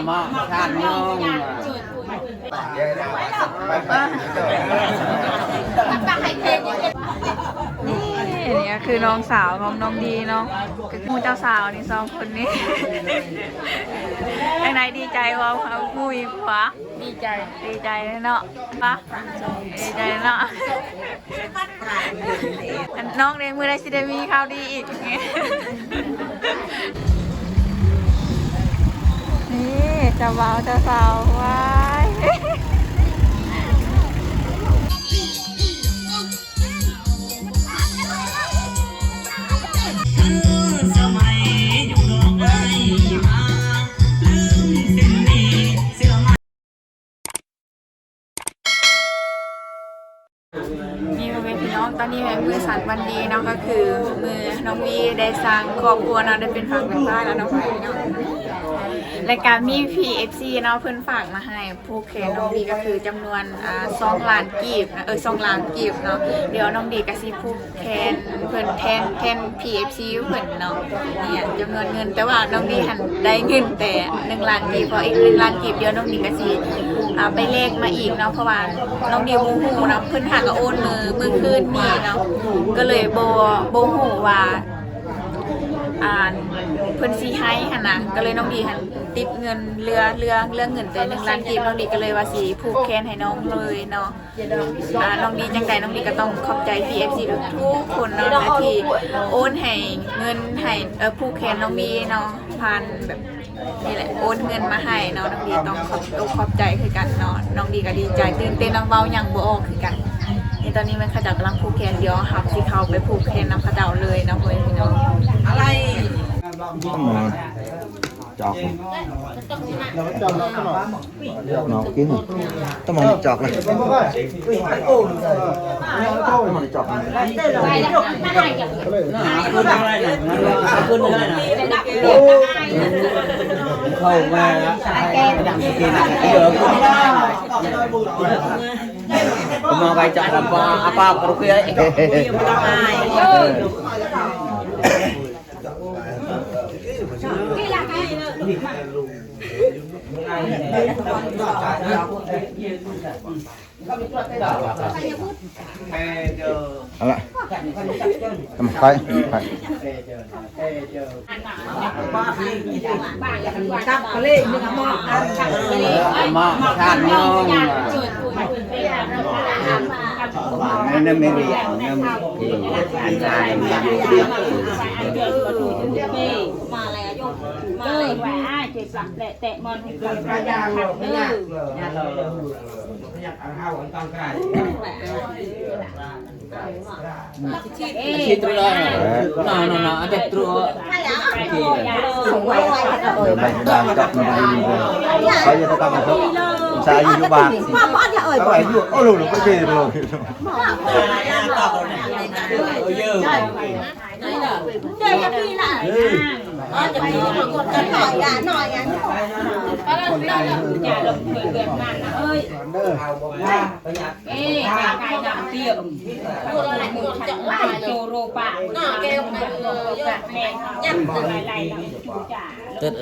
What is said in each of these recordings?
มาทานน้องนี่คือน้องสาวของน้องดีเนาะคือมูเจ้าสาวนี่สองคนนี้ยังไงดีใจว่ามูอีผัวดีใจเนาะปะดีใจเนาะน้องเลี้ยงมือได้สิได้มีข่าวดีอีกนี่เจ้าบ่าวเจ้าสาวว้ายนี่พ่อแม่พี่น้องตอนนี้เป็นมือสันวันดีเนาะก็คือมือน้องวีได้สร้างครอบครัวเนาะได้เป็นฝั่งเป็นฟ้าแล้วน้องพี่เนาะรายการมี PFC เนาะเพิ่นฝากมาให้ผู้แข่งน้องดีก็คือจำนวน2 ล้านกีบนะ2 ล้านกีบเนาะเดี๋ยวน้องดีก็สิผู้แข่งเพิ่นแทน PFC เพิ่นเนาะเนี่ยจำนวนเงินแต่ว่าน้องดีหันได้เงินแต่1 ล้านกีบพออีก1 ล้านกีบเดี๋ยวน้องดีก็สิไปเลขมาอีกเนาะเพราะว่าน้องดีบ่ฮู้เนาะเพิ่นหาก็โอนมือคืนนี้เนาะก็เลยบ่ฮู้ว่าเพิ่นสิให้หั่นน่ะก็เลยน้องดีหันติดเงินเรือเงินแต่1 ล้านกีบน้องดีก็เลยว่าสิผูกแขนให้น้องเลยเนาะน้องดีจังใดน้องดีก็ต้องขอบใจ PFC ทุกคนเนาะที่โอนให้เงินให้ผูกแขนน้องดีเนาะผ่านแบบนี่แหละโอนเงินมาให้เนาะน้องดีต้องขอบใจคือกันเนาะน้องดีก็ดีใจตื่นเต้นน้องเว้ายังบ่ออกคือกันนี่ตอนนี้มันเขาเจ้ากำลังผูกแขนเดี๋ยวหับสิเข้าไปผูกแขนนำเขาเจ้าเลยเนาะเพื่อนพี่น้องอะไรchọc nó kín tao mà chọc này tao mà chọc không mà mau cái chọc apa pergi Ala, phải. Mà than nhông. Nên mình đi ăn anh trai mà lại vô mà lại và ai chỉ sẵn để tệ mòn thì cần ra nhà học Chị tôi đây nó anh đẹp true Bạn chọc này bây giờ tao cầm thuốc sai gì cho bạn các bạn vừa ôi lùi cái gì rồi đây là khi lạiจะมีคนกันหน่อยหน่อยก็เราอย่าลงเกินมากนะเอ้ยไก่ดำเตี้ยตัวอะไรหมดจะไล่โจโรปะเกลมาแม่ยันไล่จ่า Tết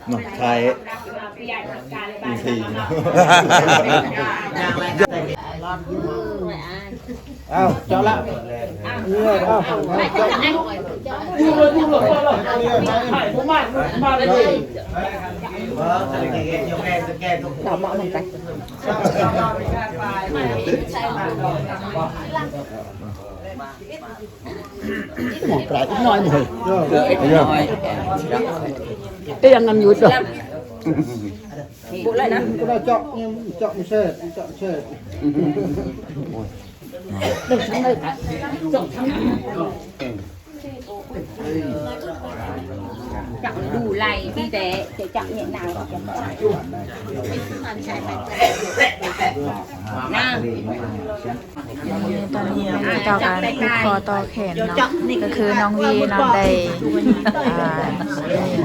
nó thay thì cho lắm người đâu đào mọ một cái một cái ít nói mười ít nói cái đang nằm vui rồi bộ lại đó cái đó chọn sơ được sang đây chọn sang จับดูไล่พี่แต่จะจับเนี่ยนาวนะ ตอนนี้เจ้าการผูกคอต่อแขนเนาะก็คือน้องวีเนาะได้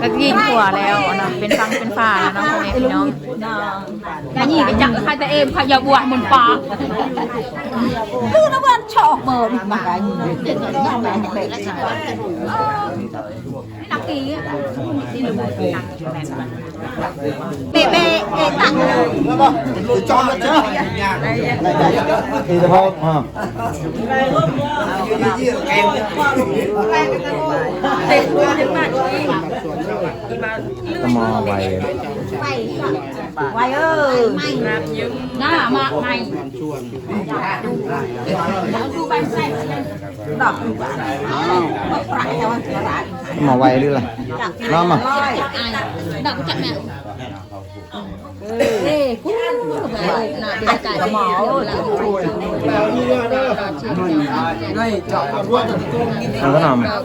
ก็ยิงหัวแล้วเนาะเป็นฟังเป็นฝ่าแล้วเนาะพ่อแม่พี่น้อง cái gì cái chặng hai ta em khai giờ buồn mình phá cứ nó vẫn chọc mờ đi mà cái đăng ký bê bê tặng cho nó chứ thì được không tao mò vậy Quay ơi nó mà mày mò vậy đi là nó mà đọc chậm nè ê cú nè để cái mỏ ăn cái nào mà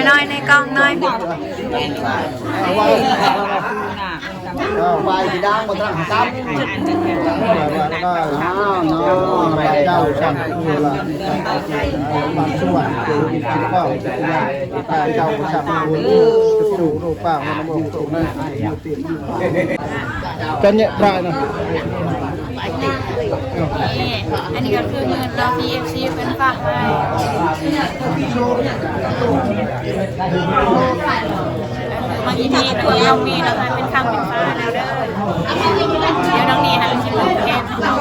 nói này con nói bài thì đang một thằng cắm nó bài đâu chẳng như là bằng xuân từ đi vào bài đâu chẳng muốn chủ đồ vào nó một chỗ này cân nhẹ lại này อันนี้ก็คือเงินเรา PFC เป็นฝากให้บางทีตัวน้องมีนะคะเป็นข้างเป็นฟ้าแล้วเด้อเดี๋ยวน้องนี่ค่ะจะลงแค่เจ้า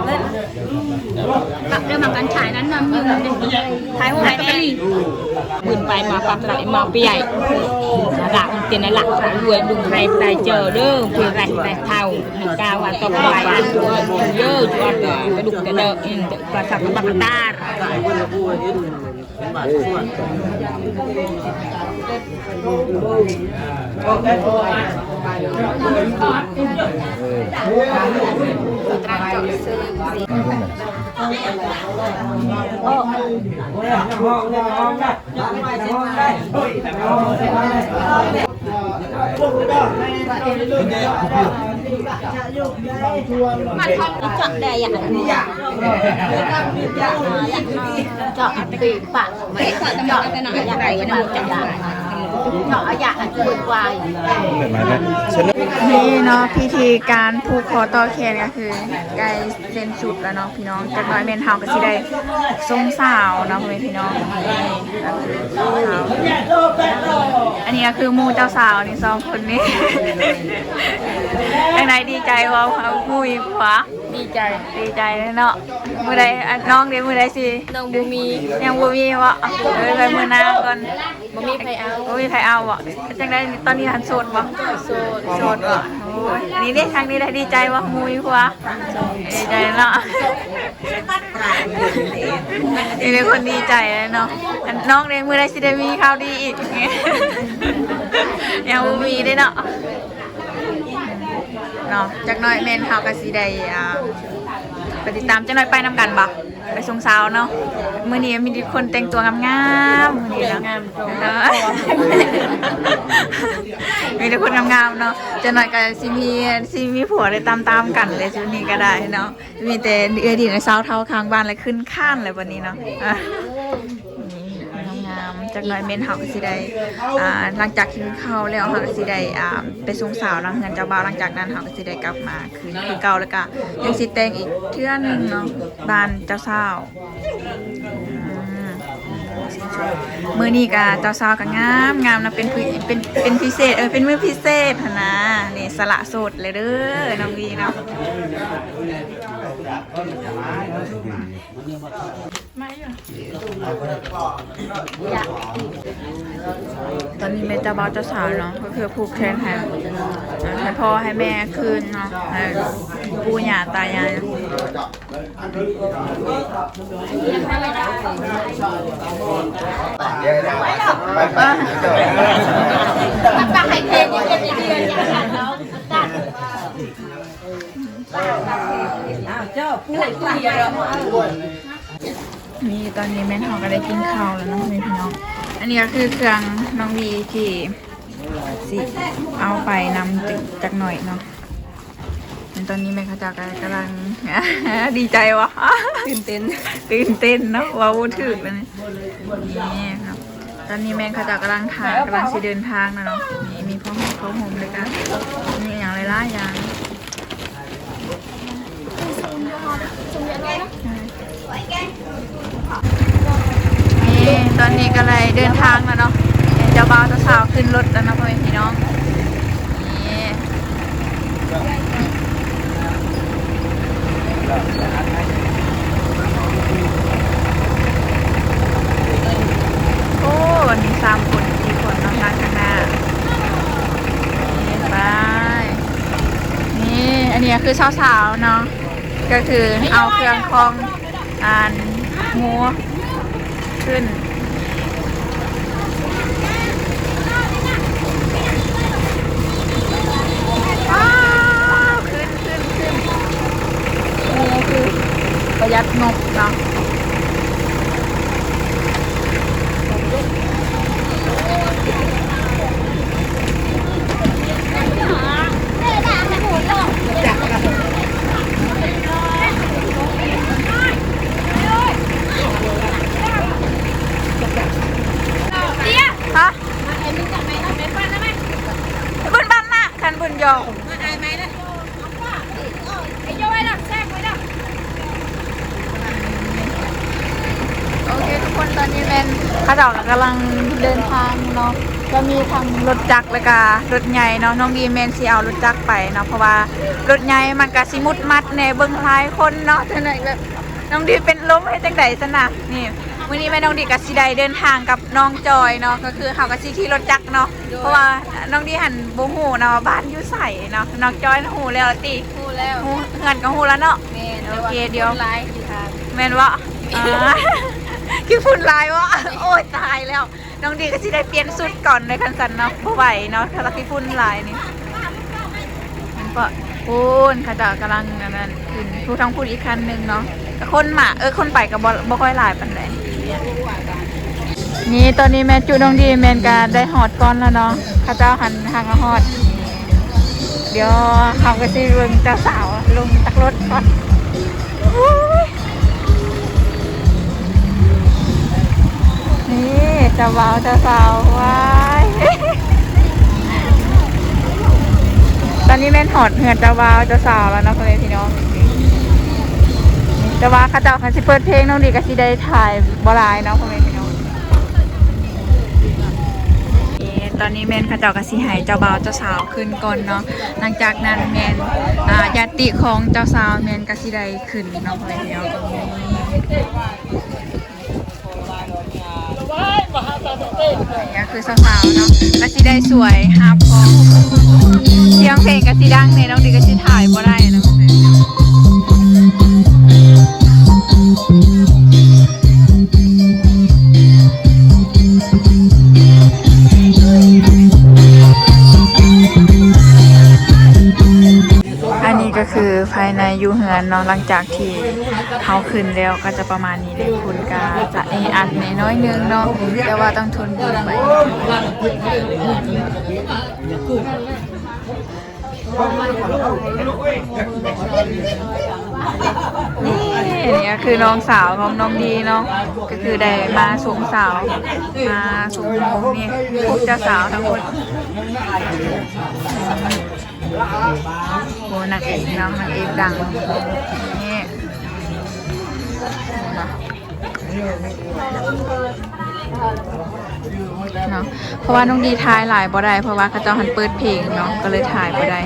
เงินกับเรื่องของการฉายนั้นมันถ่ายหัวถ่ายนี่ปืนไปมาปรับไหลมาเปียหลักมันเป็นหลักรวยดุไทยได้เจอเด้อเพื่อไรแต่เท่าหนึ่งกาวันต่อไปตัวเยอะจวนกระดูกกระเดาะกระสับกระบักตามันทำจับได้อย่างนี้จับปีปากไม่จับจับแต่หนังอย่างไรก็จับได้จับอย่างอันอื่นไว นี่เนาะพิธีการผูกคอต่อแขนก็คือใกล้เส้นสุดแล้วเนาะพี่น้องจากน้อยเมนเฮาก็สิได้ทรงสาวเนาะพี่น้องอันนี้ก็คือมูเจ้าสาวนี่สองคนนี้ทางไหนดีใจว่าเขามูอีกวะดีใจเนาะมือใดน้องเดี๋ยวมือใดสิน้องบูมียังบูมีวะไปมือหน้าก่อนบูมีใครเอาวะจังได้ตอนนี้ทันโสดวะโสดวะอันนี้ได้ทางนี้ได้ดีใจวะมูอีกวะดีใจเนาะนี่เป็นคนดีใจเนาะน้องเดี๋ยวมือใดสิได้มีข่าวดีอีกยังบูมีได้เนาะเนาะจากน้อยเมนเฮาก็สิได้ไปติดตามจากน้อยไปนำกันบ่ไปส่งสาวเนาะมื้อนี้มีคนแต่งตัวงามๆมื้อนี้เนาะมีแต่คนงามๆเนาะจากน้อยก็สิมีผัวได้ตามๆกันเลยชุดนี้ก็ได้เนาะมีแต่ดีในสาวเท่าข้างบ้านเลยขึ้นข้านเลยวันนี้เนาะจากน้อยเมนเฮาก็สิได้หลังจากกินข้าวแล้วเฮาก็สิได้ไปส่งสาวเนาะเงินเจ้าบ่าวหลังจากนั้นเฮาก็สิได้กลับมาคืนคือเก่าแล้วก็ยังสิแต่งอีกเทื่อนึงเนาะบ้านเจ้าสาวมื้อนี้ก็เจ้าสาวก็งามนะเป็นพิเศษเป็นมื้อพิเศษหั่นนะนี่สละโสดเลยเด้อน้องวีเนาะมาอยู่ตอนนี้แม่เจ้าบ่าวเจ้าสาวเนาะก็คือผูกแขนให้พ่อให้แม่คืนเนาะปู่ย่าตายายปากให้ นี่ตอนนี้แม่ทองก็ได้กินข้าวแล้วเนาะพี่น้องอันนี้ก็คือเครื่องน้องวีที่สิเอาไปนำตึกจากหน่อยเนาะตอนนี้แม่ข้าเจ้ากำลัง ดีใจวะตื่นเต้นเนาะว้าวถึกเลยนี่ครับตอนนี้แม่ข้าเจ้ากำลังสิเดินทางนะเนาะนี่มีพ่อหอมเลยกันนี่อย่างไรล่ะอย่างนี่ตอนนี้ก็เลยเดินทางแล้วเนาะเจ้าบ่าวเจ้าสาวขึ้นรถแล้วนะพ่อแม่พี่น้องนี่โอ้วันนี้3 คน4 คนเนาะทางข้างหน้านี่ไปนี่อันนี้คือสาวๆเนาะก็คือเอาเครื่องคองงูขึ้นนี่คือประหยัดงบเนาะฮะบุญบ้านน่ะคันบุญยองโอเคทุกคนตอนนี้เป็นข้าเจ้ากำลังเดินทางเนาะก็มีทางรถจักรและก็รถใหญ่เนาะน้องดีเมนสิเอารถจักรไปเนาะเพราะว่ารถใหญ่มันก็สิมุดมัดในเบิ้งหลายคนเนาะจังได๋แบบน้องดีเป็นล้มให้จังได๋ซะนะนี่วันนี้แม่น้องดีกับสิได้เดินทางกับน้องจอยเนาะก็คือเขากับสิขี่รถจักรเนาะเพราะว่าน้องดีหันบ่ฮู้เนาะบ้านอยู่ไสเนาะน้องจอยฮู้แล้วติฮู้แล้วฮู้เฮือนก็ฮู้แล้วเนาะโอเคเดี๋ยวไลฟ์อยู่ทางแม่นบ่คือฝุ่นลายวะโอ้ยตายแล้วน้องดีก็สิได้เปลี่ยนสุดก่อนในคันสันเนาะบ่ไหวเนาะถ้าละที่ฝุ่นลายนี่มันก็คุณเขาจะกำลังนั่นขึ้นผู้ทั้งพูดอีกคันหนึ่งเนาะคนมาคนไปกับบ่ค่อยหลายปันใดนี่ตอนนี้แม่จุน้องดีแมนการได้หอดก้อนแล้วเนาะข้าเจ้าหันทางมาหอดเดี๋ยวเขาก็สิลงเจ้าสาวลงจากรถก่อนนี่เจ้าบ่าวเจ้าสาวว้ายตอนนี้แม่นหอดเหือนเจ้าบ่าวเจ้าสาวแล้วนะพ่อแม่พี่น้องแต่ว่าข้าเจ้าคันสิเปิดเพลงน้องดีก็สิได้ถ่ายบ่หลายเนาะพ่อแม่พี่น้องตอนนี้แม่นข้าเจ้าก็สิให้เจ้าบ่าวเจ้าสาวขึ้นก่อนเนาะหลังจากนั้นแม่นญาติของเจ้าสาวแม่นก็สิได้ขึ้นเนาะพ่อแม่พี่น้องนี่คือสาวๆเนาะก็สิได้สวยฮาพอเสียงเพลงก็สิดังเนี่ยน้องดีก็สิถ่ายบ่ได้นะอันนี้ก็คือภายในยูเฮือนเนาะหลังจากที่เขาขึ้นแล้วก็จะประมาณนี้เลยคุณกาจะอัดในน้อยนึงเนาะแต่ว่าต้องทนดูไปนี่ก็คือน้องสาวของน้องดีเนาะก็คือได้มาสวมสาวมาสวมผมนี่พวกเจ้าสาวทั้งหมดโอ้นางเอกเนาะนางเอกดังนี่เนาะเพราะว่าน้องดีถ่ายหลายบ่ได้เพราะว่าเขาเจ้าหันเปิดเพลงเนาะก็เลยถ่ายบ่ได้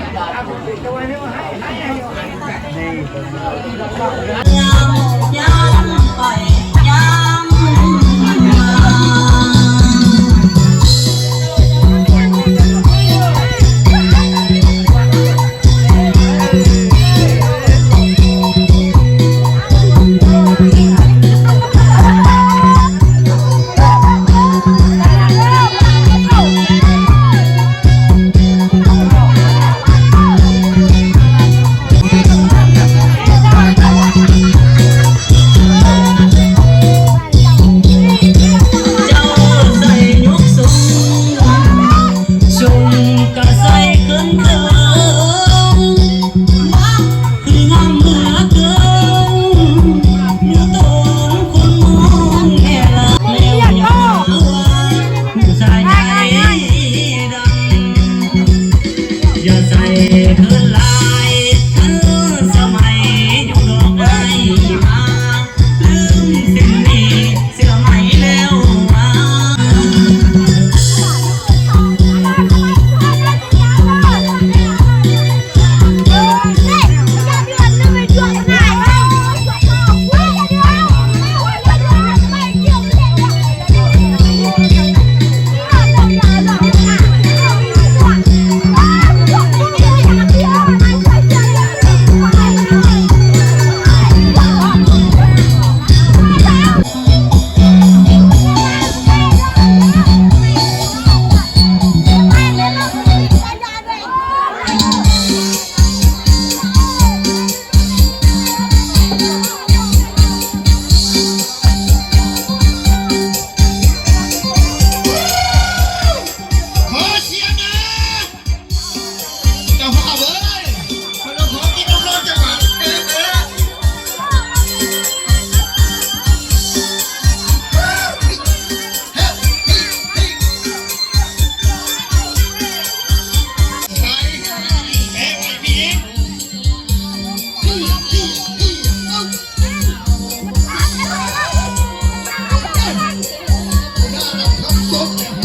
Hãy subscribe cho kênh Ghiền Mì Gõ để không bỏ lỡ